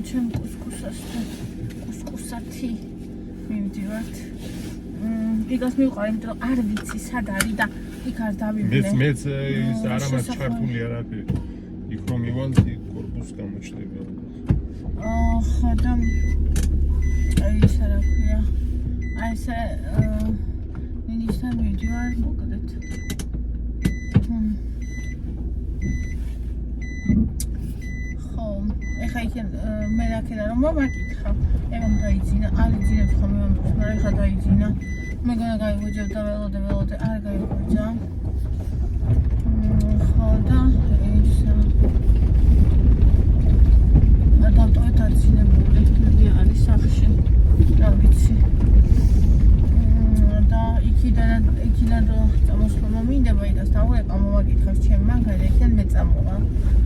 ჩემ კუსკუსათი მივდივართ. იგას მივყავ, იმიტომ რომ არ ვიცი სად არის და იქ არ დავივლე. მეც ის არამაც ჩართული არ არის. იქ რომ მივანდი კორპუსს გამოჩნდება. ხო და აი ეს რა ქვია. აი ესე ნიშნავ მივდივარ მოკლედ. ეხა იქენ მე რაკედა რომ მომაკითხა ემამ დაიძინა არ იძინებს ხომ ემამ მაგრამ ეხა დაიძინა მე გონა გაიგვიჯებდა ველოდე არ გაიგვიჯა ხო და ისა ადავტოეთ არცინებული მე არის სახში რა ვიცი და იქიდან რომ წამოსვლა მომინდება იგას დავუყვა მომაკითხავს ჩემ მანქანას იქიდან მე წამოვა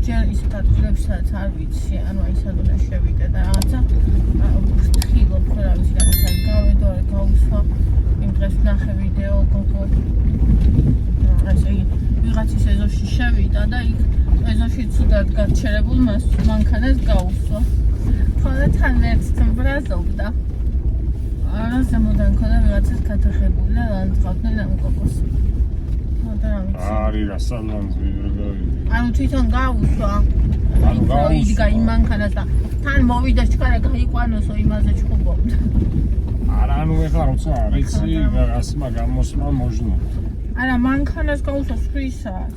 ჯერ ისეთ ადგილებსაც არ ვიცი, ანუ აი სადღაც შევიდე და რაღაცა ვფრთხილობ, რა ვიცი, რაღაცა გავედო, გავუსვა იმ დღეს ვნახე ვიდეო გოგო. ასე ვიღაცის ეზოში შევიდა და იქ ეზოში ცუდად გაჩერებულ მანქანას გაუსვა. ხო და თან ერთს ბრაზობდა. არა ზემოდან ქონდა ვიღაცას გადაღებული და ლანძღავდნენ ამ გოგოს. არის გასალანძვი რა გავიდი. ანუ თვითონ გაუსვა. იდგა იმ მანქანას და თან მოვიდა ჩქარა გაიყვანოსო იმაზე ჩხუბობდა. არა ანუ ეხლა როცა რეცი გასმა გამოსმა მოჟნა. არა მანქანას გაუსვა სხვისას.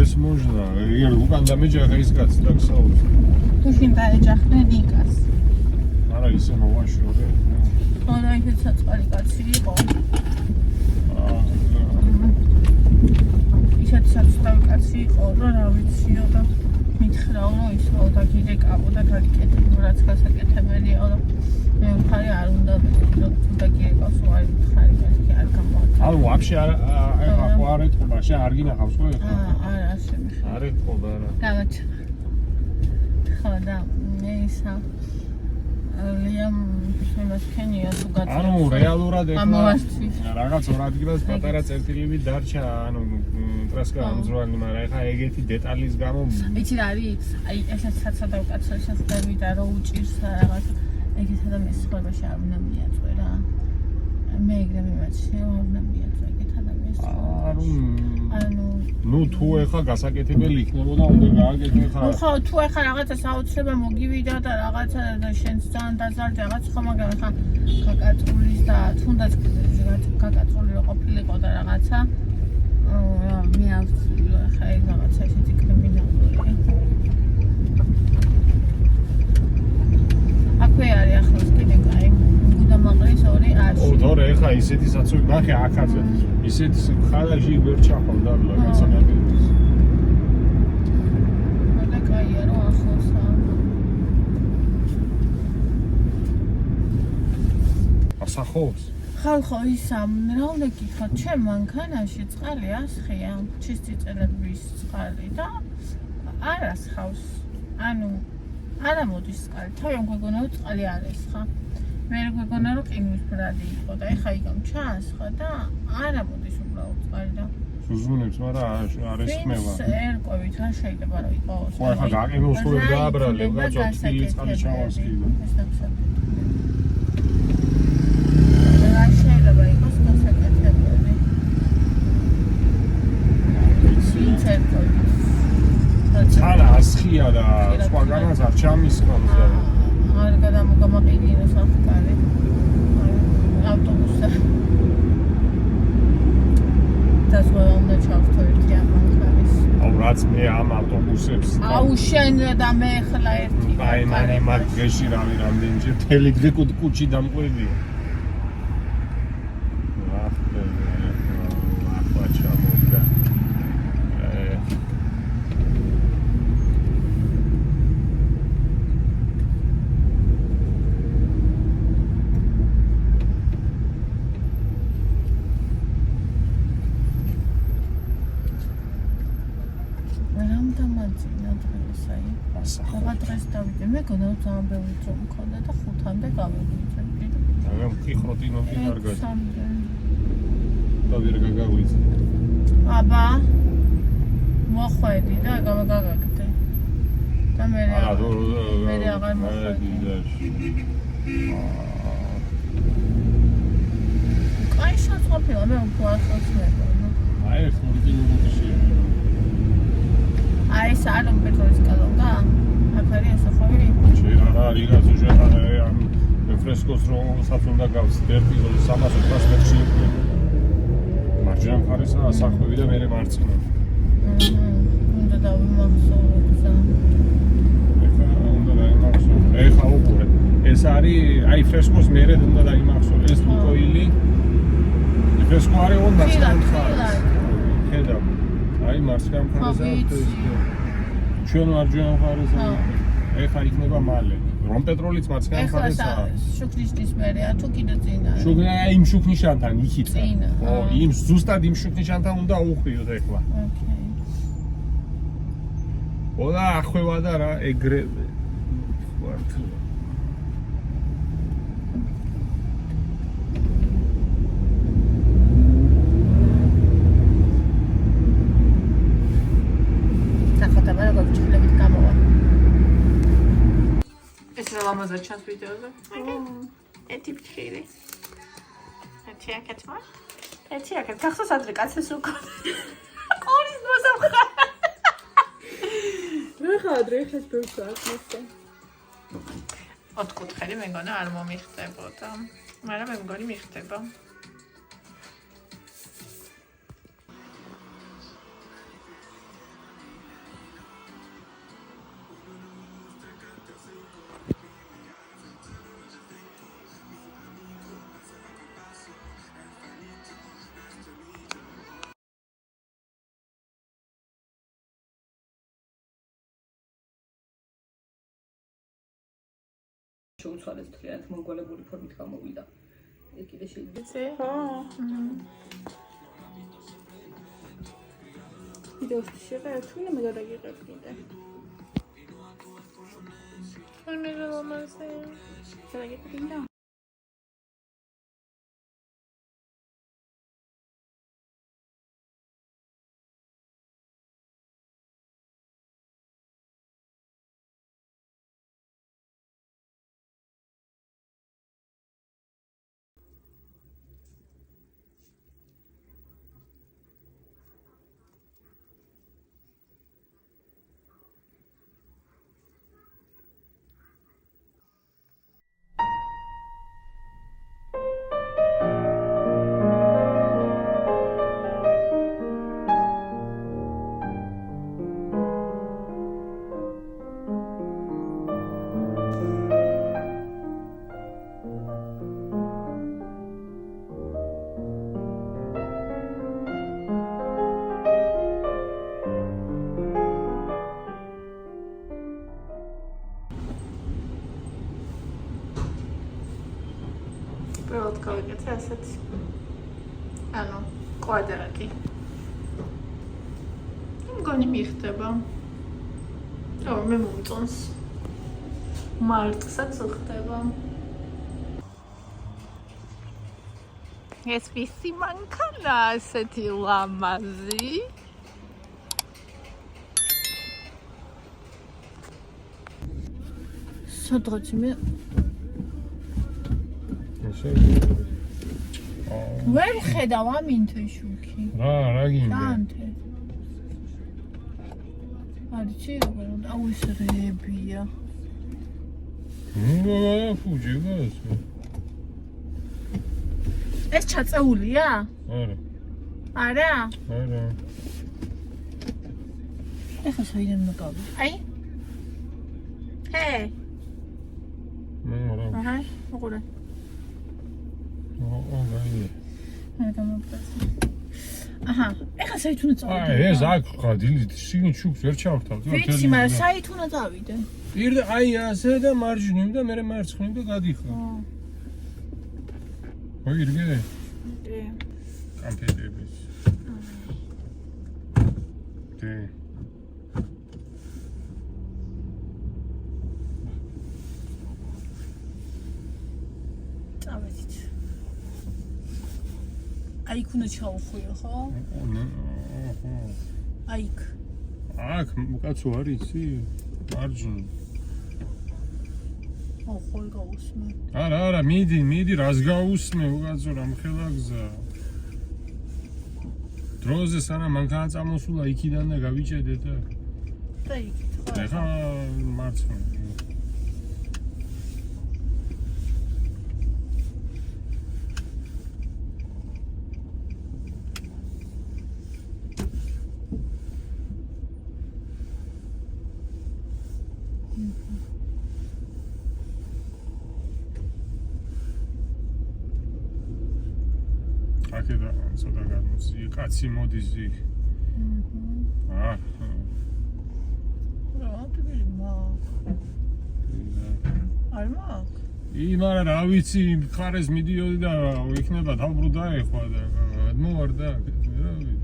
ეს მოჟნა, ეგ უკან დამეჯახა ის კაცი და გსაუბრს. თუშინ დაეჯახდნენ იკას. არა ისე მოვაშორე. ხო და იქ საწყალი კაცი იყო. ისეთ საწყალი კაცი იყო, რომ რა ვიციო და მითხრაო რომ ისო და გირეკავო და გაგიკეთებო რაც გასაკეთებელია და მე მხარი არ უნდა რომ და გირეკავს უარი მხარი მეთქი არ გამოაცხადა. ანუ вообще ეხა ხო არ ეთქობა, შე არ გინახავს ხო ეხა? არა ასე მიხარ. არ ეთქობა რა. გამოჩ. ხო და მე ისა ლიამ შემასქენია თუ გაძლევს. ანუ რეალურად ეხლა რაღაც ორ ადგილას პატარა წერტილები დარჩა, ანუ ტრასკა ამძვრალი, მაგრამ ეხა ეგეთი დეტალის გამო იცი რა არის? აი ესაც საცადავ კაცო ესაც დავიდა რომ უჭირს რაღაც ეგეთ ადამიანის ცხოვრებაში არ უნდა მიაწვე რა. მე ეგრე მიმაჩნია არ უნდა მიაწვე ეგეთ ადამიანის ანუ ნუ თუ ეხა გასაკეთებელი იქნებოდა უნდა გააკეთე ხა. ხო თუ ეხა რაღაცა საოცრება მოგივიდა და რაღაცა და შენს ძალიან დაზარდა რაღაც ხო მაგრამ ხა გაკაწულის და თუნდაც გაკაწული რო ყოფილიყო და რაღაცა მე ავწილო ხა ეგ რაღაცა ისეთი კრიმინალური. აქვე არის ახლოს კიდე კაი გუდამაყრის ორი არში. თორე ეხა ისეთი საცუი ნახე აქაზე. ისეთი ხალაჟი ვერ ჩახავდა რაღაცანაირად. და კაია რომ ახლოსა. ასახობს. ხალხო ისა რა უნდა გითხრათ ჩემ მანქანაში წყალი ასხია ჩისწიწელების წყალი და არ ასხავს ანუ არა მოდის წყალი თავი გვეგონა რომ წყალი არ ესხა მე გვეგონა რომ ყინვის ბრადი იყო და ეხა იგამ ჩაასხა და არა მოდის უბრალოდ წყალი და სუზუნებს მაგრამ არ ესხმება ერკვევით რა შეიძლება რომ იყოს ხო ეხა გაყინოს ხო დააბრალებ კაცო თბილი წყალი ჩავასხიდა შეიძლება იყოს გასაკეთებელი. ცალა ასხია და სხვაგანაც არ ჩამისხამს და არ გადამოგამაყინინოს ახკარი. ავტობუსზე. დასვა უნდა ჩავთო ერთი ამანქანის. აუ რაც მე ამ ავტობუსებს აუ შენ და მე ხლა ერთი. აი მანი მაგ გეში რავი რამდენჯერ თელი კუჩი დამყვებია. ახლა დღეს დავიდე მე გონა ძალიან ბევრი დრო მქონდა და 5-მდე გავიღვიძე. აი მკიხროტინობი კარგად. და ვერ გაგაღვიძე. აბა მოხვედი და გავაგაგდე. და მე არა მე აღარ მოხვედი. აი შეწყობილა მე უკვე ახალს მეგონა. აი ხმური ნუგუშია. აი სალონ პეტროვის კალონგა. აფარი ასახავი. შეიძლება რიგაც უჟეღარე ამ ფრესკოს რო საფუნდა გავს 1.300 მეტრში. მარჯვენა მხარეს ასახვევი და მე მარცხენა. უნდა დავიმახსოვრე გზა. ეხლა უყურე. ეს არის აი ფრესკოს მერე უნდა დაიმახსოვრე. ეს ლუკოილი. ფრესკო არის on მარცხენა მხარეს. ხედავ. აი მარცხენა მხარესა ჩვენ მარჯვენა მხარესა. ეხლა იქნება მალე. რომ პეტროლიც მარცხენა მხარესაა. შუქნიშნის მერეა თუ კიდე წინა. შუქნა იმ შუქნიშანთან იქით. წინა. ო, იმ ზუსტად იმ შუქნიშანთან უნდა უხვიოთ ეხლა. ოკეი. ოდა ახვევა და რა ეგრე ვართ. სახოთაბა როგორ ჩხლებით გამოვა. ეს რა ლამაზად ჩანს ვიდეოზე. ეთი ფიქრი. ეთი აკეთმა. ეთი აკეთ. გახსოვს ადრე კაცს უკვე. ყორის მოსამხა. მე ხადრე ხეს პროცესს მოსე. ოთხკუთხედი მეგონა არ მომიხდებოდა. მაგრამ მე მგონი მიხდება. შეუცვალეს თლიანად მონგოლებული ფორმით გამოვიდა. ეს კიდე შეიძლება. ხო. ვიდეოს შეღებ თუ მე გადაგიღებ კიდე. არ მე ლამაზე. გადაგიღებ და პირველად გავიკეთე ასეთ. ანუ კვადრატი. მგონი მიხდება. ო, მე მომწონს. მარტსაც ხდება. ეს ვისი მანქანა ასეთი ლამაზი. სადღაც მე ვერ ხედავ ამინთე შუქი. რა გინდა? ანთე. არჩი როგორ აუ ეს რეებია. ფუჯი გას. ეს ჩაწეულია? არა. არა? არა. ეხლა საიდან მოგავი? აი. ჰე. არა. აჰა, უყურე. გაიგე. მე გამოვწესე. აჰა, ეხლა საით უნდა წავიდე? აი, ეს აქ ხა დილით შიგნით შუქს ვერ ჩავხტავ. ვიცი, მაგრამ საით უნდა წავიდე? პირდა აი ასე და მარჯვნივ და მე მარცხნივ და გადიხარ. მოიგე? დე. კამპიუტერების. დე. წავედით. აი იქ უნდა ჩავხვიო, ხო? აჰა. აი იქ. აქ უკაცო არის იცი? მარჯვნივ. ხოი გაუსმე. არა, მიდი, რას გაუსმე, უკაცო რამ ხელა გზა. დროზე სანამ მანქანა წამოსულა იქიდან და გავიჭედე და და იქით ხო? ეხა მარცხნივ. აქედა ცოტა გამოწი, კაცი მოდის იქ. რა თბილი მაქვს. არ მაქვს. მაგრამ რა ვიცი, ხარეს მიდიოდი და იქნება თავბრუ დაეხვა და მოვარდა აქეთ, რა ვიცი.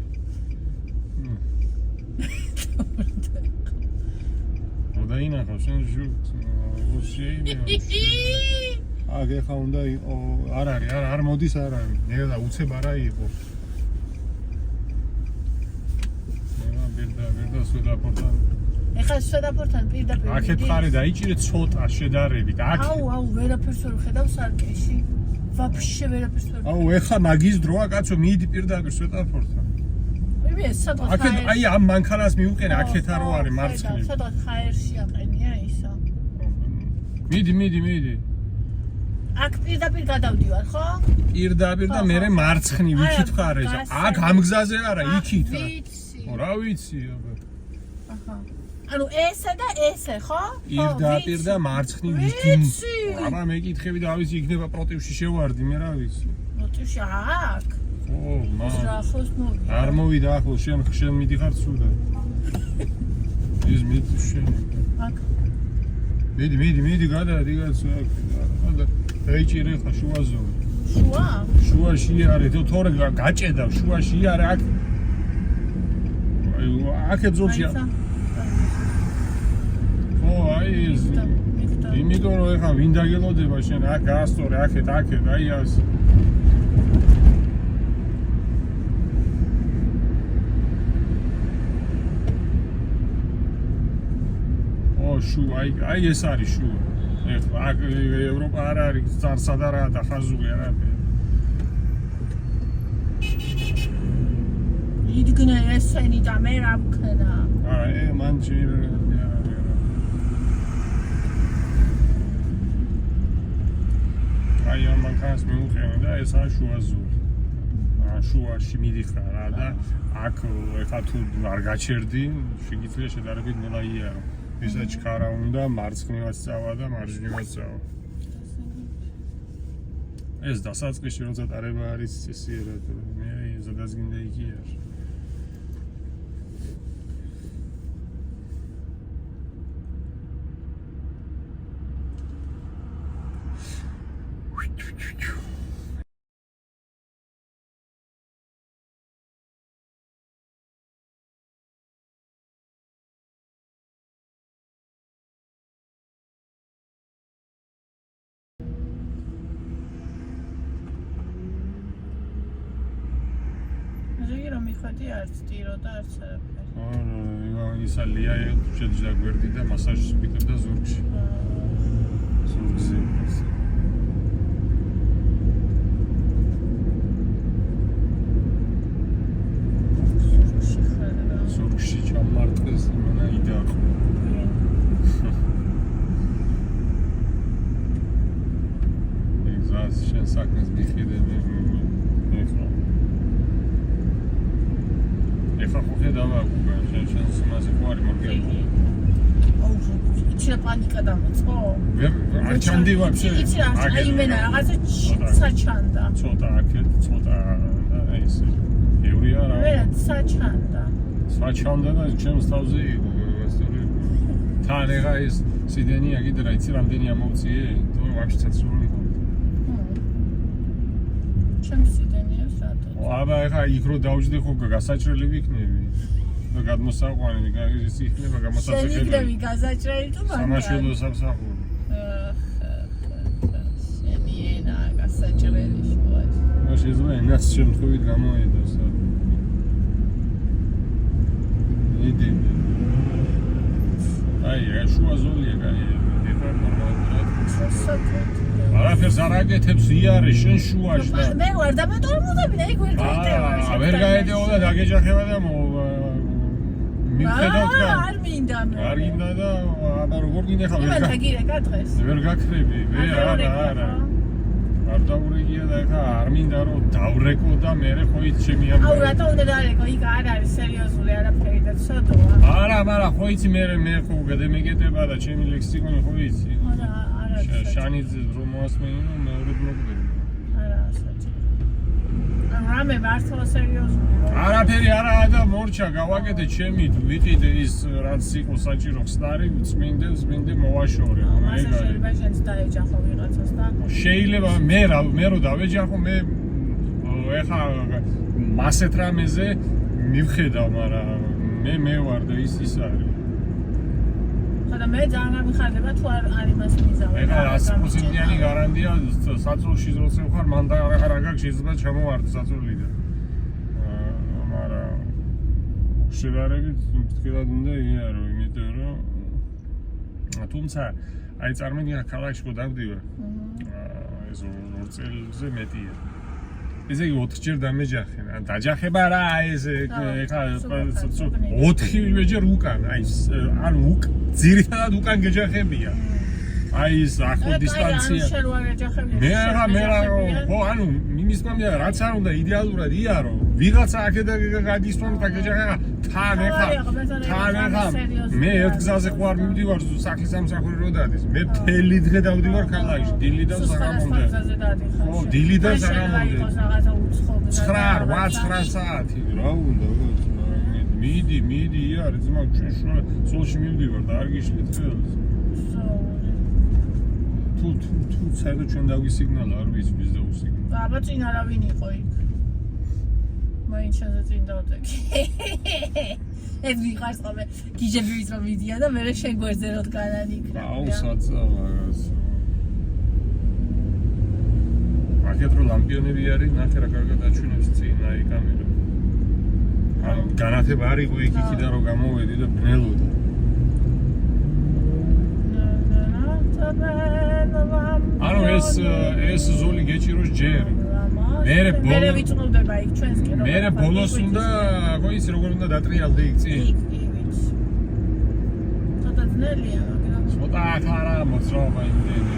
დაინახა შენ ჟურს, აქ ეხა უნდა იყო, არ მოდის არ არის, ნელა უცებ არა იყო. ნელა ბერდა სვედაპორტთან. ეხა სვედაპორტთან პირდაპირ. აქეთ ხარი დაიჭირე ცოტა შედარებით. აქ. აუ, ვერაფერს ვერ ხედავ სარკეში. ვაფშე ვერაფერს ვერ. აუ, ეხა მაგის დროა კაცო, მიდი პირდაპირ სვედაპორტთან. მე სადღაც აქეთ აი ამ მანქანას მიუყენე, აქეთ არო არის მარცხნივ. სადღაც ხაერში აყენია ისა. მიდი. აქ პირდაპირ გადავდივარ, ხო? პირდაპირ და მე მარცხნივ იქით ხარ ეს. აქ ამ გზაზე არა, იქით. ვიცი. რა ვიცი, აბა. აჰა. ანუ ესე და ესე, ხო? პირდაპირ და მარცხნივ იქით. აბა მეკითხები და ავიცი იქნება პროტივში შევარდი, მე რა ვიცი. პროტივში აქ. ხო, ახლოს მოვიდა. არ მოვიდა ახლოს, შენ მიდიხარ სულა. ის მიდი შენ. აქ. მიდი, გადადი კაცო აქ. და ეჭირე ხა შუა ზოლი. შუაში არის, თორე გაჭედა, შუაში არის აქ. აი, აქეთ ზოლში. ხო, აი ეს. იმიტომ რომ ეხა ვინ დაგელოდება შენ, აქ გაასწორე, აქეთ, აი ეს. შუა, აი ეს არის შუა. ეხლა აქ ევროპა არ არის, წარსად არაა და ხაზული არ არის. იდგნე ესენი და მე რა ვქნა. მან ჯერ აი ამ მანქანას მიუყენე და ეს არის შუა ზოლი. შუაში მიდიხარ და აქ ეხლა თუ არ გაჩერდი, შეგიძლია შედარებით ნელა იარო. ისა ჩქარა უნდა მარცხნივაც წავა და მარჯვნივაც წავა. ეს დასაწყისში როცა ტარება არის წესიერად, მე ზადაზგინდა იქია. მიხოდი არც ტირო და არც არაფერი. ისა ლია შეძდა გვერდი და მასაჟს ვიკებდა ზურგში. ზურგზე. ზურგში ჩამარტყეს იმენა იდაყო. ეგზას შენ საქმეს მიხიდები ეხლა. ეხლა ხო ხედავ შენ სიმაზე ხო არის მორგელი. აუ, იჩა პანიკა დამოწყო. არ ჩანდი ვაფშე. აი იმენა რაღაცა საჩანდა. ცოტა აქეთ, ცოტა ეს ევრია რა. მე საჩანდა. საჩანდა და ჩემს თავზე იყო ასწორი. თან ეხა ეს სიდენია კიდე რა იცი რამდენი ამოვწიე? თუ ვაფშე ცაცრული იყო. ჩემს სიდენიას რატო? აბა ეხა იქ რო დავждდი ხო გასაჭრელი ვიქნები. და გადმოსაყვანი ის იქნება გამოსაცექებელი. შენ იქნები გასაჭრელი თუ მანქანა? სამაშველო სამსახური. შენი ენა გასაჭრელი შუაში. ნუ შეიძლება ენას შემთხვევით გამოედოს. იდი. აი, შუა ზოლია, კაი, ეხლა ნორმალურად. არაფერს არ აკეთებს იარე შენ შუაში და მე ვარ და მე თორმოდები და იქ ვერ გაიტევა. ვერ გაიტევა და დაგეჯახება და მივხედავთ კა. არ მინდა მე. არ გინდა და აბა როგორ გინდა ხა ვერ გაგირეკა დღეს. ვერ გაქრები, მე არა. არ დაურეკია და ეხა არ მინდა რომ დავრეკო და მე ხო იცი ჩემი ამბავი. აუ რატო უნდა დავრეკო? იქ არ არის სერიოზული არაფერი და ცოტაა. არა, მაგრამ ხო იცი მე ხო გადამეკეტება და ჩემი ლექსიკონი ხო იცი. არა. შანიძე რომ მოასმენინო მეორედ მოგვიდი. არა, საჭირო. რამე მართლა სერიოზული. არაფერი არაა და მორჩა გავაკეთე ჩემი ვიყიდე ის რაც იყო საჭირო ხსნარი წმინდე მოვაშორე. შეიძლება შენც დაეჯახო ვიღაცას და შეიძლება მე რო დავეჯახო მე ეხა მასეთ რამეზე მივხედავ, მაგრამ მე ვარ და ის არის. ხოდა მე ძალიან გამიხარდება თუ არ იმას მიზავ. ეხლა 100%-იანი გარანტია საწოლში როცა ვხარ მან და არ გაქვს შეიძლება ჩამოვარდე საწოლიდან. მაგრამ შევარებით თქვენად უნდა იარო, იმიტომ რომ თუმცა აი წარმოგიდგენთ ქალაქში ხო დავდივარ. ეს 2 წელზე მეტია. ესე იგი 4 ჯერ დამეჯახე. დაჯახება რა ეს ეხა 4 ჯერ უკან, აი ან ძირითადად უკან გეჯახებია. აი ეს ახლო დისტანცია. მე ხო ანუ იმის მომია რაც არ უნდა იდეალურად იარო. ვიღაცა აქედა გადისვამ და გეჯახება თან ეხა მე ერთ გზაზე ხო არ მივდივარ სახლის სამსახური რო დადის. მე მთელი დღე დავდივარ ქალაქში, დილიდან საღამომდე. ხო, დილიდან საღამომდე. 9-8 საათი რა უნდა მიდი არის ძმა ჩვენ სულში მივდივარ და არ გიშლით ხელს. თუ საერთოდ ჩვენ დავისიგნალა არ ვიცი და უსიგნალო. აბა წინ არავინ იყო იქ. მაინც შენზე წინ დავდექი. ეს ვიყავს ხოლმე გიჟებიც რომ მიდია და მე შენ გვერდზე რო დგანან იქ. აუ საწავა რაღაც. აქეთ რო ლამპიონები არის, ნახე რა კარგად აჩვენებს წინ აი კამერა. ანუ განათება არ იყო იქიდან რომ გამოვედი და ბნელოდა. ანუ ეს ზოლი გეჭიროს ჯერ. მე ვიწნოვდება იქ ჩვენს კი. მე ბოლოს უნდა ხო იცი როგორ უნდა დატრიალდე იქ წინ. ცოტა ძნელია, მაგრამ ცოტა ახარა მოძრაობა იმდენი.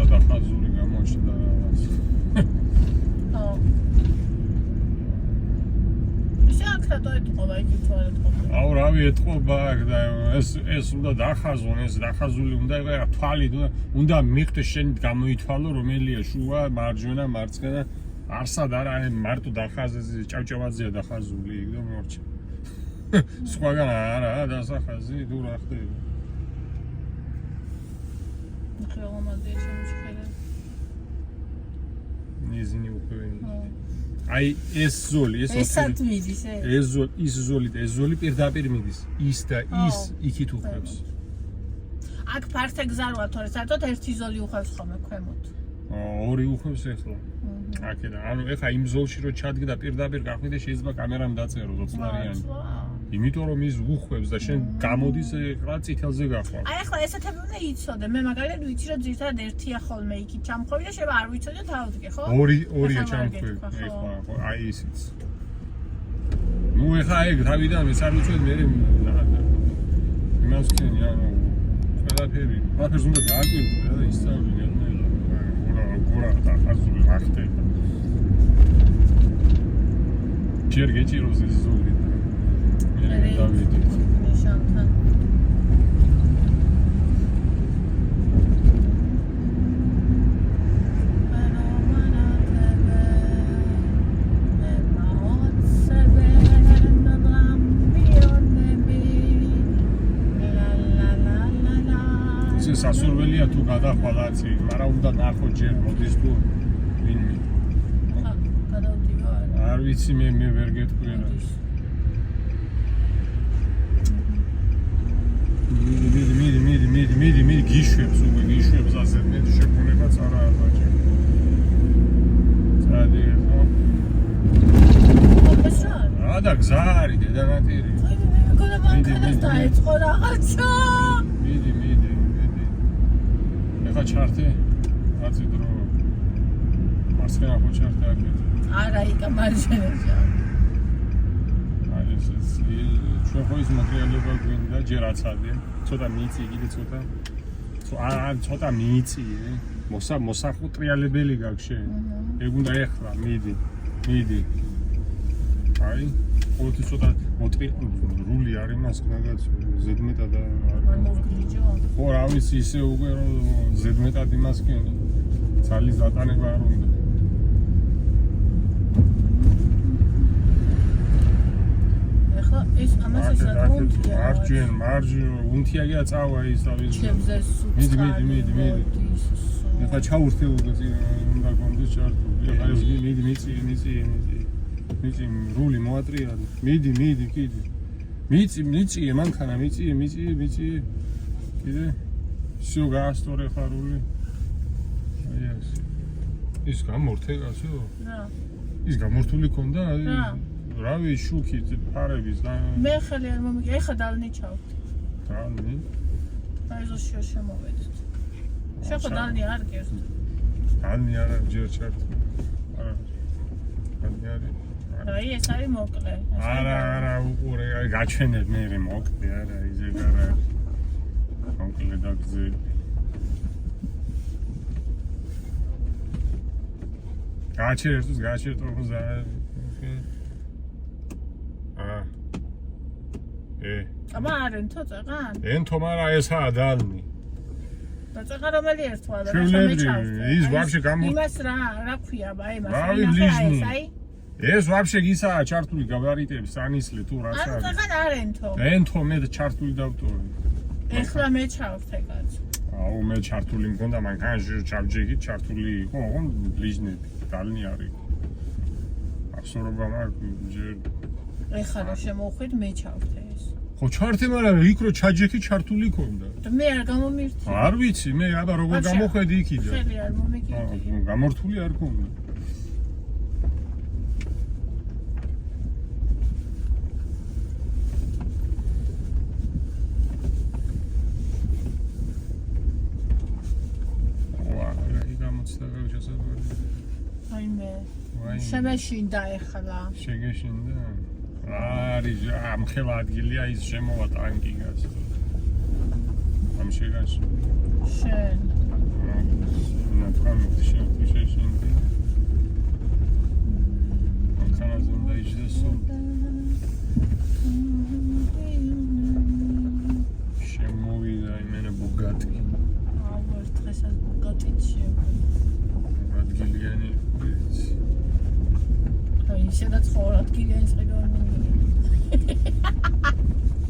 დახაზული გამოჩნდა რაღაც. ხო. ისე აქრატო ეთყობა იქ თუ არ ეთყობა. აუ რავი ეთყობა აქ და ეს უნდა დახაზონ, ეს დახაზული უნდა იყო თვალი უნდა მიხდე შენ გამოითვალო რომელია შუა, მარჯვენა, მარცხენა, არსად არა, აი მარტო დახაზზე ჭავჭავაძეა დახაზული იქ და მორჩა. სხვაგან არა დასახაზი თუ რა ხდება. ნიზინი უყურენი. აი ეს ზოლი, ეს ზოლი და ეს ზოლი პირდაპირ მიდის. ის და ის იქით უხევს. აქ ფართე გზა როა, თორე საერთოდ ერთი ზოლი უხევს ხოლმე ქვემოთ. ორი უხევს ახლა. აქედან. ანუ ეხა იმ ზოლში რო ჩადგდა პირდაპირ გახვიდე შეიძლება კამერამ დაწერო ზოწლარიანი. იმიტომ რომ ის უხვევს და შენ გამოდის რა წითელზე გახვალ. აი ახლა ესეთები უნდა იცოდე. მე მაგალითად ვიცი რომ ძირითადად ერთია ხოლმე იქით ჩამხვევი და შეიძლება არ ვიცოდე თავდგე, ხო? ორია ჩამხვევი. ეხლა აი ისიც. ნუ ეხლა ეგ თავიდან ეს არ ვიცოდი მე იმას ქენი ანუ ყველაფერი. ყველაფერს უნდა დააკვირდე და ისწავლინე ნელა. გორა დახაზული რა ხდება. ჯერ გეჭიროს ეს ზოლი. დავიდი ნიშანთან სასურველია თუ გადახვალაცი, მაგრამ უნდა ნახო ჯერ მოდის თუ ვინმე. გადავდივარ. არ ვიცი მე ვერ გეტყვი რა. მიდი გიშვებს უკვე გიშვებს ასე მეტი შეგონებაც არაა ბაჭი. სადა გზა არის დედანატირი. მეგონა მანქანას დაეწყო რაღაცა. მიდი. ეხა ჩარტი. აცი დრო. მარცხენა ხო ჩარტი აქეთ. არა, იკა მარჯვენაშია. აი ეს ჩვენ ხო ის მოტრიალება გვინდა ჯერ აცადე. ცოტა მიიწი კიდე ცოტა. ცოტა მიიწიე. მოსახუტრიალებელი გაქვს შენ. ეგ უნდა ეხლა მიდი. აი, ოთი ცოტა რული არის მას რაღაც ზედმეტად არ მოვგიჯო. ხო, რა ვიცი ისე უკვე რომ ზედმეტად იმას კი ძალის დატანება არ უნდა. ეხლა ეს ამას ესა უნთია. მარჯვენ, უნთიაგია წავა ის და ის. ჩემზე სულ. მიდი. ეხლა ჩაურთე უკვე უნდა გონდეს ჩართული. ეხლა ეს მიდი. მიწი რული მოატრიალე. მიდი კიდე. მიწიე მანქანა მიწიე. კიდე. всё გაასტორე ხარული. აი ეს. ის გამორთე კაცო? რა. ის გამორთული ქონდა? რავი შუქი ფარების და მე ხელი არ მომიგე. ეხა დალნი ჩავთ. დალნი? აი ზოშიო შემოვედით. შეხო დალნი არ გერთ. დალნი არა ჯერ ჩარტ. არა. დალნი არის. აი ეს არის მოკლე. არა უყურე აი გაჩვენებ მე მოკლე არა ისე არა მოკლე და გზები გაჩერტ ოღონდ აბა არენ თო წაღან? ენთო მარა ესაა დალნი და წაღა რომელი ერთვა და ის ვაფშე გამო იმას რა ქვია ბა იმას რავი ბლიჟნი ეს ვაფშე გისაა ჩართული გაბარიტები სანისლე თუ რაც არის. ანუ წაღან არენთო. ენთო მე ჩართული დავტოვე. ეხლა მე ჩავხდე კაც. აუ მე ჩართული მქონდა მანქანაში ჩავჯექი ჩართული იყო ოღონდ ბლიჟნები დალნი არის. აბსოლუტურად მაქვს ჯერ ეხლა რა შემოვხვით მე ჩავხდე ეს. ხო ჩართე მაგრამ იქ რო ჩაჯექი ჩართული ქონდა. და მე არ გამომირთი. არ ვიცი მე აბა როგორ გამოხედი იქიდან. ხელი არ მომიგიდი. გამორთული არ ქონდა. შემეშინდა ეხლა. შეგეშინდა? არის ამ ხელა ადგილია ის შემოვა ტანკი გას. ამ შეგაშ. შენ. ნათქვამი შეშინდი. მანქანაზე უნდა იჯდესო. შემოვიდა იმენა ბუგატი. აუ დღესაც ბუგატიც შემოვიდა. ადგილიანი ისედაც ხო ადგილიანი წეგონი.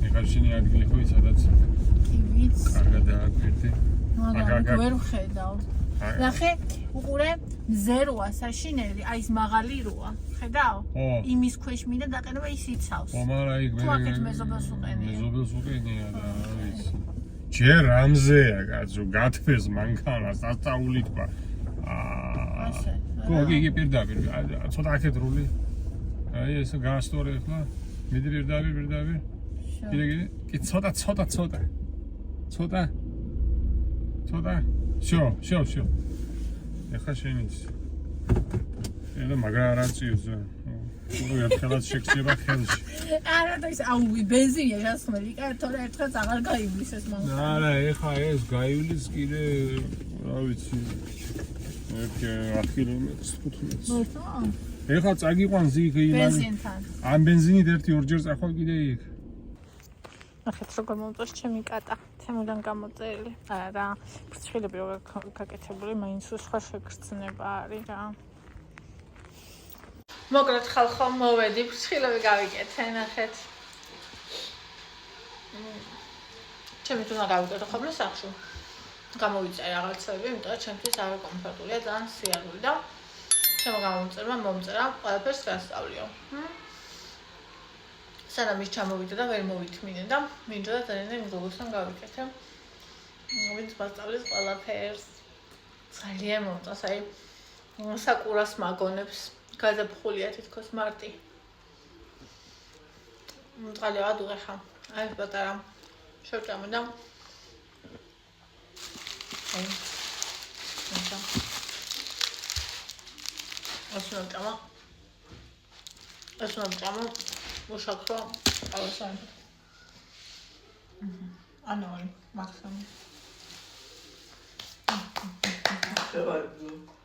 ეხაშინი ადგილი ხო ისედაც კი ვიცი. კარგად დააკვირდი. მაგრამ ვერ ვხედავ. ნახე, უყურე, მზეროა საშინელი, აი ეს მაღალი როა. ხედავ? იმის ქვეშ მინდა დაყენება ის იცავს. ხო, მაგრამ იქ თუ აქეთ მეზობელს უყენია. მეზობელს უყენია და რა ვიცი. ჯერ ამზეა კაცო, გათფეს მანქანას, დასწაული თქვა. ასე. ხო, იგი პირდაპირ, ცოტა აქეთ რული. აი ეს გაასტორე ხლა. მიდი პირდაპირ. კიდე. კი ცოტა. შო. ეხა შენ ის. ედა მაგარ არაწიოს. თუ ერთხელაც შეგწება ხელში. არა და ის აუ ბენზინია გასხმელი, კარტოლა ერთხელაც აღარ გაივლის ეს მანქანა. არა, ეხა ეს გაივლის კიდე, რა ვიცი. 1 კილომეტრს 15. მორთო? ეხლა წაგიყვანს იქ იმან. ბენზინთან. ამ ბენზინით 1-2 წახვალ კიდე იქ. ნახეთ როგორ მომწონს ჩემი კატა. თემუდან გამოწერილი. არა, ფრჩხილები როგორ გაკეთებული, მაინც სხვა შეგრძნება არის რა. მოკლედ ხალხო, მოვედი, ფრჩხილები გავიკეთე, ნახეთ. ჩემი თუმა გავიკეთე ხოლმე სახში. გამოვიწერე რაღაცები, იმიტომ რომ ჩემთვის არა კომფორტულია, ძალიან სიარული და ჩემო გამომწერმა მომწერა ყველაფერს გასწავლიო. სანამ ის ჩამოვიდა და ვერ მოვითმინე და მინდოდა ძალიან მგლობოსთან გავიკეთე. ვინც მასწავლის ყველაფერს. ძალიან მომწონს, აი საკურას მაგონებს, გაზაფხულია თითქოს მარტი. მწყალი ადუღე ხა. აი პატარა შევჭამე და აი ასნავჭამა უშაქრო ყავასანი ანუ მაქსიმუმ შევარდო